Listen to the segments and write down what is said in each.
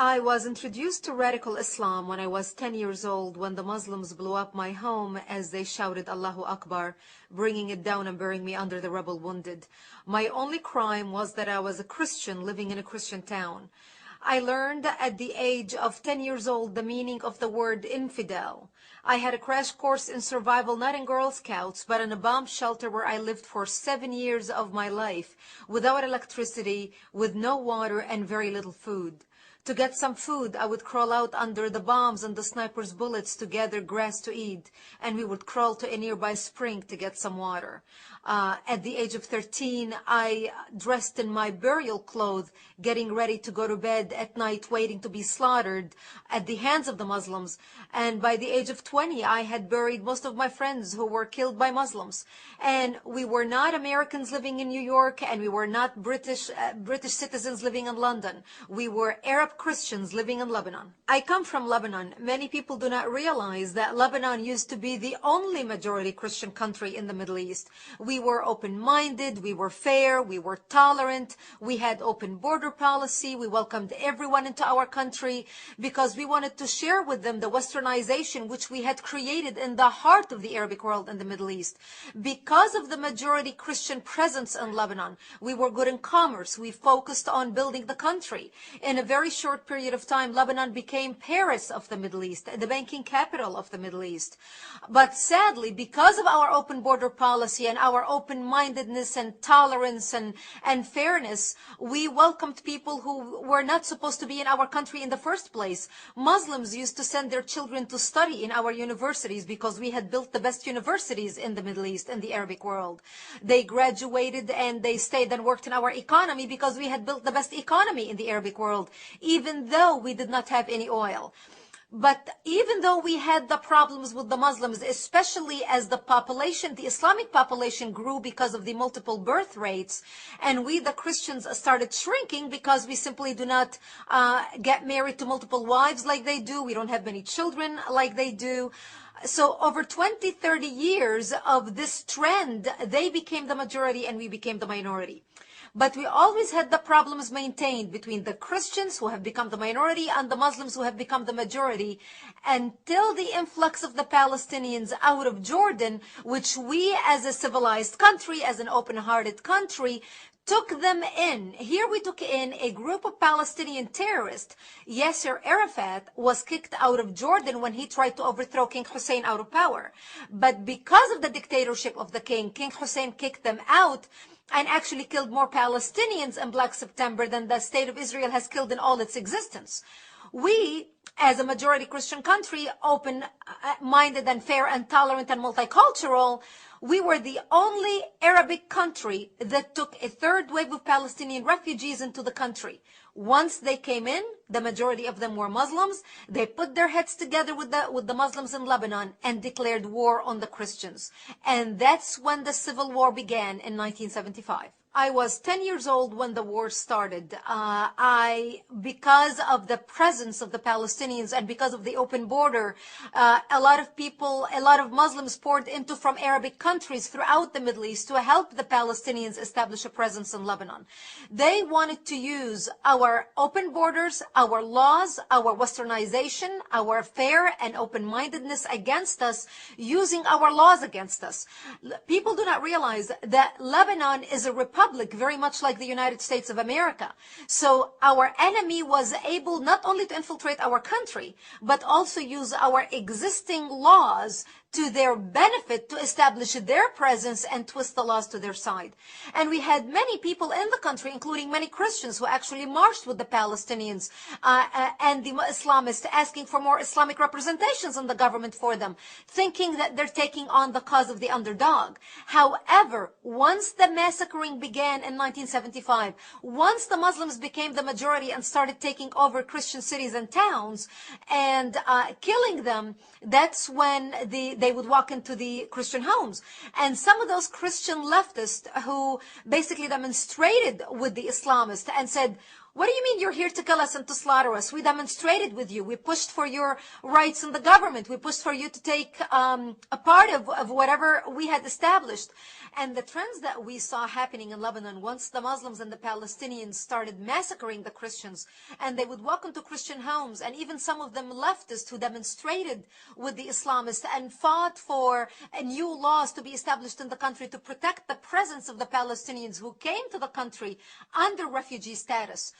I was introduced to radical Islam when I was 10 years old, when the Muslims blew up my home as they shouted Allahu Akbar, bringing it down and burying me under the rubble wounded. My only crime was that I was a Christian living in a Christian town. I learned at the age of 10 years old the meaning of the word infidel. I had a crash course in survival, not in Girl Scouts, but in a bomb shelter where I lived for 7 years of my life, without electricity, with no water, and very little food. To get some food, I would crawl out under the bombs and the snipers' bullets to gather grass to eat, and we would crawl to a nearby spring to get some water. At the age of 13, I dressed in my burial clothes, getting ready to go to bed at night, waiting to be slaughtered at the hands of the Muslims. And by the age of 20, I had buried most of my friends who were killed by Muslims. And we were not Americans living in New York, and we were not British citizens living in London. We were Arab Christians living in Lebanon. I come from Lebanon. Many people do not realize that Lebanon used to be the only majority Christian country in the Middle East. We were open-minded, we were fair, we were tolerant, we had open border policy, we welcomed everyone into our country because we wanted to share with them the westernization which we had created in the heart of the Arabic world and the Middle East. Because of the majority Christian presence in Lebanon, we were good in commerce, we focused on building the country. In a very short period of time, Lebanon became Paris of the Middle East, the banking capital of the Middle East. But sadly, because of our open border policy and our open-mindedness and tolerance and fairness, we welcomed people who were not supposed to be in our country in the first place. Muslims used to send their children to study in our universities because we had built the best universities in the Middle East and the Arabic world. They graduated and they stayed and worked in our economy because we had built the best economy in the Arabic world, even though we did not have any oil. But even though we had the problems with the Muslims, especially as the population, the Islamic population grew because of the multiple birth rates, and we, the Christians, started shrinking because we simply do not get married to multiple wives like they do. We don't have many children like they do. So over 20, 30 years of this trend, they became the majority and we became the minority. But we always had the problems maintained between the Christians who have become the minority and the Muslims who have become the majority until the influx of the Palestinians out of Jordan, which we as a civilized country, as an open-hearted country, took them in. Here we took in a group of Palestinian terrorists. Yasser Arafat was kicked out of Jordan when he tried to overthrow King Hussein out of power. But because of the dictatorship of the king, King Hussein kicked them out and actually killed more Palestinians in Black September than the state of Israel has killed in all its existence. We, as a majority Christian country, open-minded and fair and tolerant and multicultural, we were the only Arabic country that took a third wave of Palestinian refugees into the country. Once they came in, the majority of them were Muslims. They put their heads together with the Muslims in Lebanon and declared war on the Christians. And that's when the civil war began in 1975. I was 10 years old when the war started. Because of the presence of the Palestinians and because of the open border, a lot of Muslims poured into from Arabic countries throughout the Middle East to help the Palestinians establish a presence in Lebanon. They wanted to use our open borders, our laws, our westernization, our fair and open-mindedness against us, using our laws against us. People do not realize that Lebanon is a republic, very much like the United States of America. So our enemy was able not only to infiltrate our country, but also use our existing laws to their benefit to establish their presence and twist the laws to their side. And we had many people in the country, including many Christians, who actually marched with the Palestinians and the Islamists, asking for more Islamic representations in the government for them, thinking that they're taking on the cause of the underdog. However, once the massacring began in 1975, once the Muslims became the majority and started taking over Christian cities and towns and killing them, that's when they would walk into the Christian homes. And some of those Christian leftists who basically demonstrated with the Islamists and said, What do you mean you're here to kill us and to slaughter us? We demonstrated with you. We pushed for your rights in the government. We pushed for you to take a part of whatever we had established. And the trends that we saw happening in Lebanon, once the Muslims and the Palestinians started massacring the Christians, and they would walk into Christian homes, and even some of them leftists who demonstrated with the Islamists and fought for new laws to be established in the country to protect the presence of the Palestinians who came to the country under refugee status.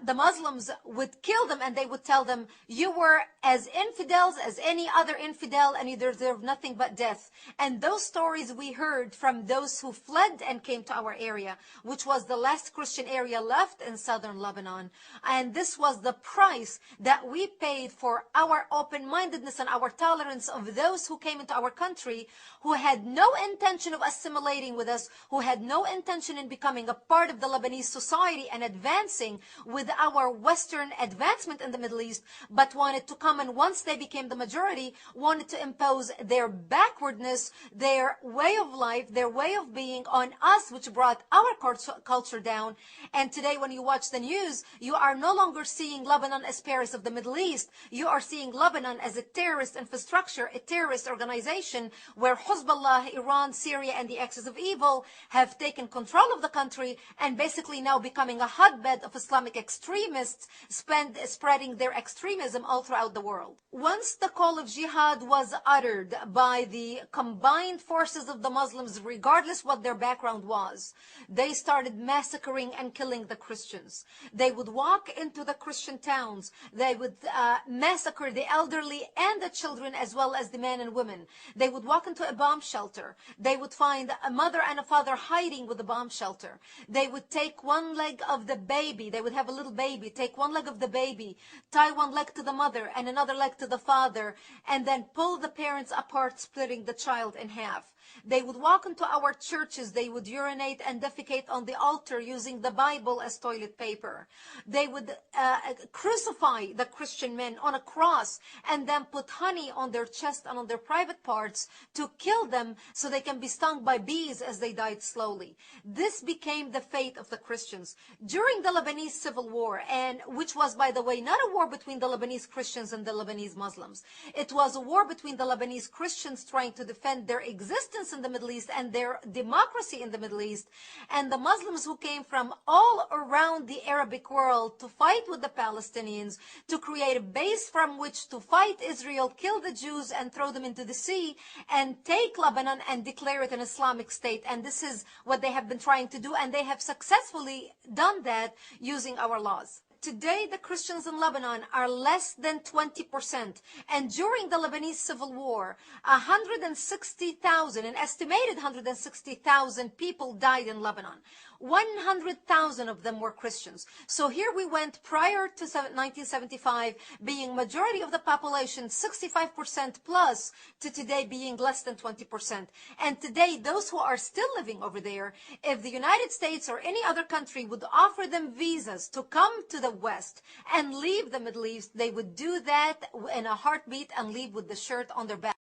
The Muslims would kill them, and they would tell them, you were as infidels as any other infidel, and you deserve nothing but death. And those stories we heard from those who fled and came to our area, which was the last Christian area left in southern Lebanon. And this was the price that we paid for our open-mindedness and our tolerance of those who came into our country, who had no intention of assimilating with us, who had no intention in becoming a part of the Lebanese society and advancing with our Western advancement in the Middle East, but wanted to come, and once they became the majority, wanted to impose their backwardness, their way of life, their way of being on us, which brought our culture down. And today when you watch the news, you are no longer seeing Lebanon as Paris of the Middle East. You are seeing Lebanon as a terrorist infrastructure, a terrorist organization where Hezbollah, Iran, Syria, and the axis of evil have taken control of the country and basically now becoming a hotbed of Islamic extremists spreading their extremism all throughout the world. Once the call of jihad was uttered by the combined forces of the Muslims, regardless what their background was, they started massacring and killing the Christians. They would walk into the Christian towns. They would massacre the elderly and the children, as well as the men and women. They would walk into a bomb shelter. They would find a mother and a father hiding with the bomb shelter. They would take one leg of the baby. They would have a little baby, take one leg of the baby, tie one leg to the mother and another leg to the father, and then pull the parents apart, splitting the child in half. They would walk into our churches. They would urinate and defecate on the altar using the Bible as toilet paper. They would crucify the Christian men on a cross and then put honey on their chest and on their private parts to kill them so they can be stung by bees as they died slowly. This became the fate of the Christians. During the Lebanese Civil War, and which was, by the way, not a war between the Lebanese Christians and the Lebanese Muslims. It was a war between the Lebanese Christians trying to defend their existence in the Middle East and their democracy in the Middle East, and the Muslims who came from all around the Arabic world to fight with the Palestinians, to create a base from which to fight Israel, kill the Jews and throw them into the sea, and take Lebanon and declare it an Islamic state. And this is what they have been trying to do, and they have successfully done that using our laws. Today, the Christians in Lebanon are less than 20%. And during the Lebanese Civil War, 160,000, an estimated 160,000 people died in Lebanon. 100,000 of them were Christians. So here we went prior to 1975 being majority of the population, 65% plus, to today being less than 20%. And today, those who are still living over there, if the United States or any other country would offer them visas to come to the West and leave the Middle East, they would do that in a heartbeat and leave with the shirt on their back.